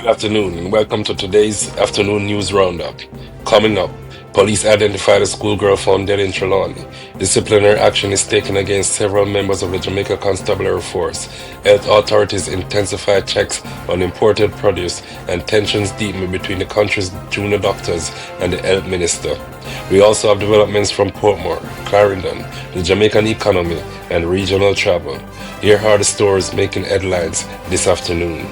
Good afternoon and welcome to today's afternoon news roundup. Coming up, police identified a schoolgirl found dead in Trelawny. Disciplinary action is taken against several members of the Jamaica Constabulary Force. Health authorities intensified checks on imported produce and tensions deepen between the country's junior doctors and the health minister. We also have developments from Portmore, Clarendon, the Jamaican economy, and regional travel. Here are the stories making headlines this afternoon.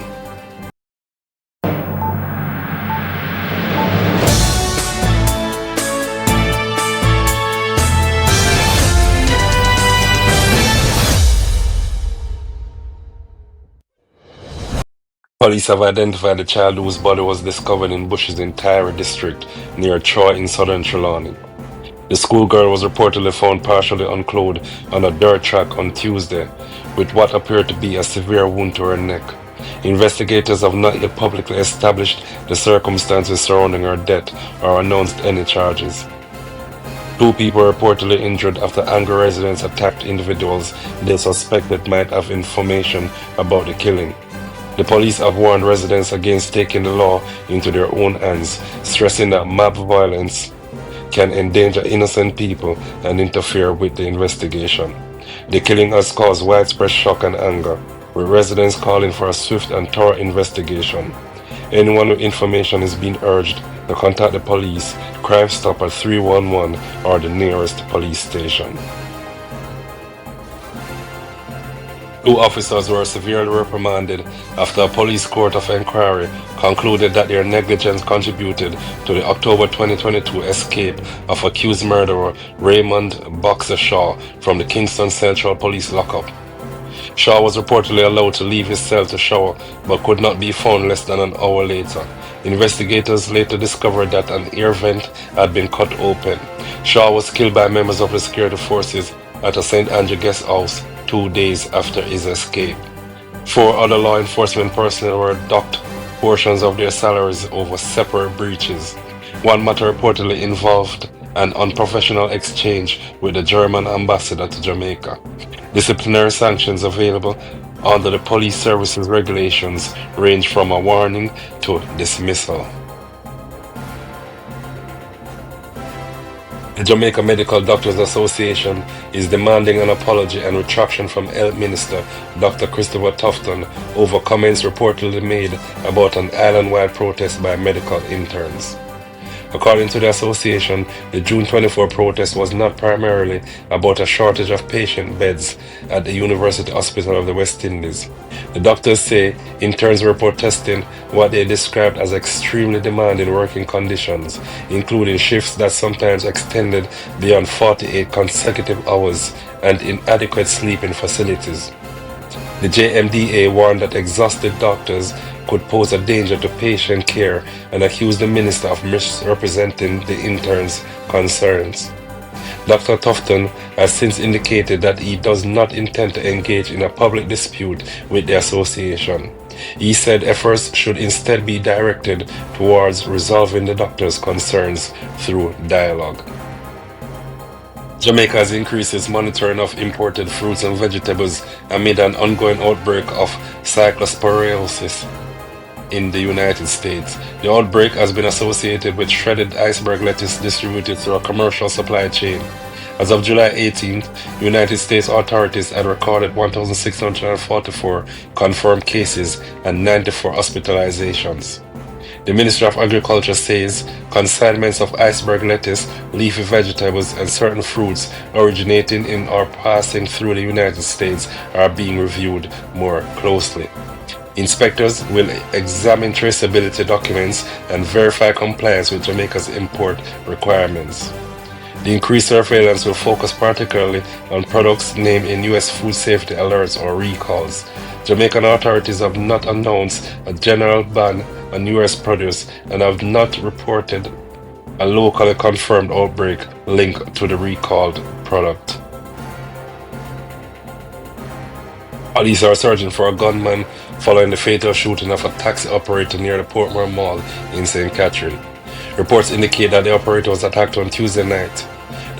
Police have identified the child whose body was discovered in bushes in Tyre district near Troy in southern Trelawny. The schoolgirl was reportedly found partially unclothed on a dirt track on Tuesday, with what appeared to be a severe wound to her neck. Investigators have not yet publicly established the circumstances surrounding her death or announced any charges. Two people were reportedly injured after angry residents attacked individuals they suspected might have information about the killing. The police have warned residents against taking the law into their own hands, stressing that mob violence can endanger innocent people and interfere with the investigation. The killing has caused widespread shock and anger, with residents calling for a swift and thorough investigation. Anyone with information is being urged to contact the police, Crime Stop at 311 or the nearest police station. Two officers were severely reprimanded after a police court of inquiry concluded that their negligence contributed to the October 2022 escape of accused murderer Raymond Boxer Shaw from the Kingston Central police lockup. Shaw was reportedly allowed to leave his cell to shower but could not be found less than an hour later. Investigators later discovered that an air vent had been cut open. Shaw was killed by members of the security forces at a St. Andrew guest house 2 days after his escape. Four other law enforcement personnel were docked portions of their salaries over separate breaches. One matter reportedly involved an unprofessional exchange with the German ambassador to Jamaica. Disciplinary sanctions available under the police services regulations range from a warning to dismissal. The Jamaica Medical Doctors Association is demanding an apology and retraction from Health Minister Dr. Christopher Tufton over comments reportedly made about an island-wide protest by medical interns. According to the association, the June 24 protest was not primarily about a shortage of patient beds at the University Hospital of the West Indies. The doctors say interns were protesting what they described as extremely demanding working conditions, including shifts that sometimes extended beyond 48 consecutive hours and inadequate sleeping facilities. The JMDA warned that exhausted doctors could pose a danger to patient care and accused the minister of misrepresenting the interns' concerns. Dr. Tufton has since indicated that he does not intend to engage in a public dispute with the association. He said efforts should instead be directed towards resolving the doctors' concerns through dialogue. Jamaica has increased its monitoring of imported fruits and vegetables amid an ongoing outbreak of cyclosporiasis in the United States. The outbreak has been associated with shredded iceberg lettuce distributed through a commercial supply chain. As of July 18th, United States authorities had recorded 1,644 confirmed cases and 94 hospitalizations. The Ministry of Agriculture says consignments of iceberg lettuce, leafy vegetables, and certain fruits originating in or passing through the United States are being reviewed more closely. Inspectors will examine traceability documents and verify compliance with Jamaica's import requirements. The increased surveillance will focus particularly on products named in U.S. food safety alerts or recalls. Jamaican authorities have not announced a general ban on U.S. produce and have not reported a locally confirmed outbreak linked to the recalled product. Police are searching for a gunman following the fatal shooting of a taxi operator near the Portmore Mall in St. Catherine. Reports indicate that the operator was attacked on Tuesday night.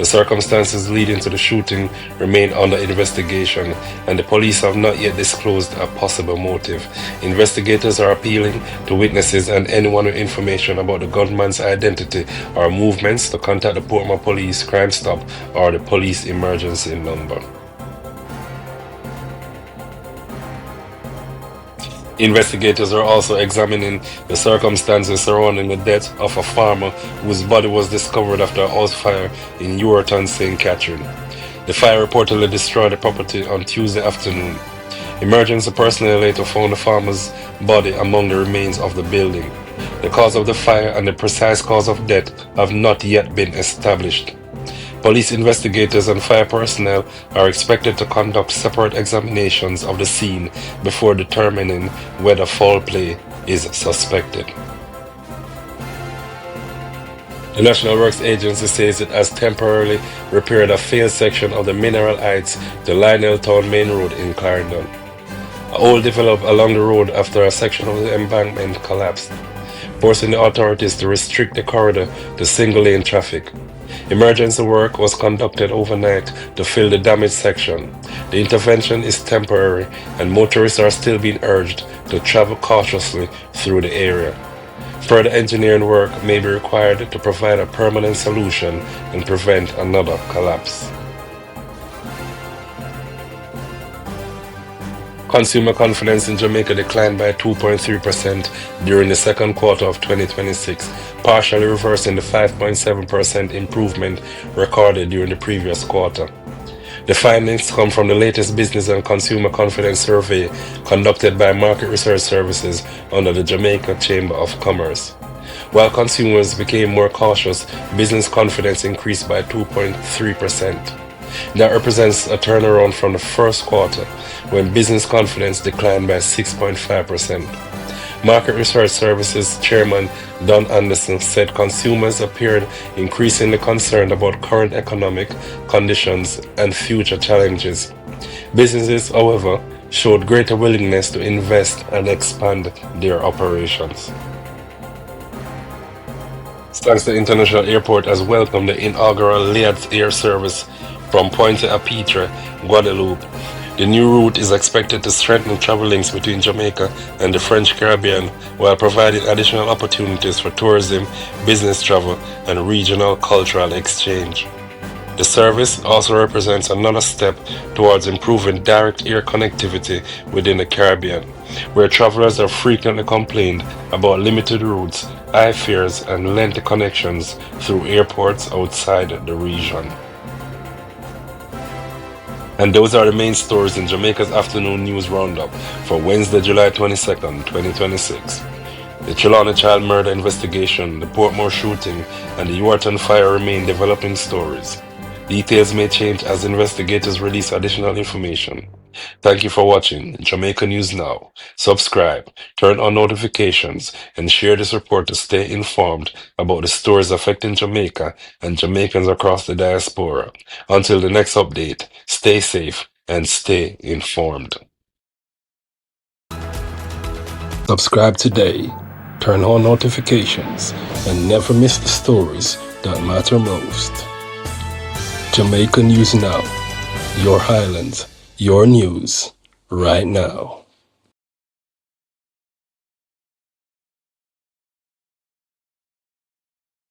The circumstances leading to the shooting remain under investigation, and the police have not yet disclosed a possible motive. Investigators are appealing to witnesses and anyone with information about the gunman's identity or movements to contact the Portmore Police Crime Stop or the police emergency number. Investigators are also examining the circumstances surrounding the death of a farmer whose body was discovered after a house fire in Ureton, St. Catherine. The fire reportedly destroyed the property on Tuesday afternoon. Emergency personnel later found the farmer's body among the remains of the building. The cause of the fire and the precise cause of death have not yet been established. Police investigators and fire personnel are expected to conduct separate examinations of the scene before determining whether foul play is suspected. The National Works Agency says it has temporarily repaired a failed section of the Mineral Heights to Lionel Town Main Road in Clarendon. A hole developed along the road after a section of the embankment collapsed, forcing the authorities to restrict the corridor to single-lane traffic. Emergency work was conducted overnight to fill the damaged section. The intervention is temporary, and motorists are still being urged to travel cautiously through the area. Further engineering work may be required to provide a permanent solution and prevent another collapse. Consumer confidence in Jamaica declined by 2.3% during the second quarter of 2026, partially reversing the 5.7% improvement recorded during the previous quarter. The findings come from the latest Business and Consumer Confidence Survey conducted by Market Research Services under the Jamaica Chamber of Commerce. While consumers became more cautious, business confidence increased by 2.3%. That represents a turnaround from the first quarter, when business confidence declined by 6.5%. Market Research Services Chairman Don Anderson said consumers appeared increasingly concerned about current economic conditions and future challenges. Businesses, however, showed greater willingness to invest and expand their operations. Stansted International Airport has welcomed the inaugural layered air service from Pointe-à-Pitre, Guadeloupe. The new route is expected to strengthen travel links between Jamaica and the French Caribbean while providing additional opportunities for tourism, business travel, and regional cultural exchange. The service also represents another step towards improving direct air connectivity within the Caribbean, where travelers have frequently complained about limited routes, high fares, and lengthy connections through airports outside the region. And those are the main stories in Jamaica's afternoon news roundup for Wednesday, July 22nd, 2026. The Trelawny child murder investigation, the Portmore shooting, and the Ureton fire remain developing stories. Details may change as investigators release additional information. Thank you for watching Jamaica News Now. Subscribe, turn on notifications, and share this report to stay informed about the stories affecting Jamaica and Jamaicans across the diaspora. Until the next update, stay safe and stay informed. Subscribe today, turn on notifications, and never miss the stories that matter most. Jamaica News Now, your Highlands, your news, right now.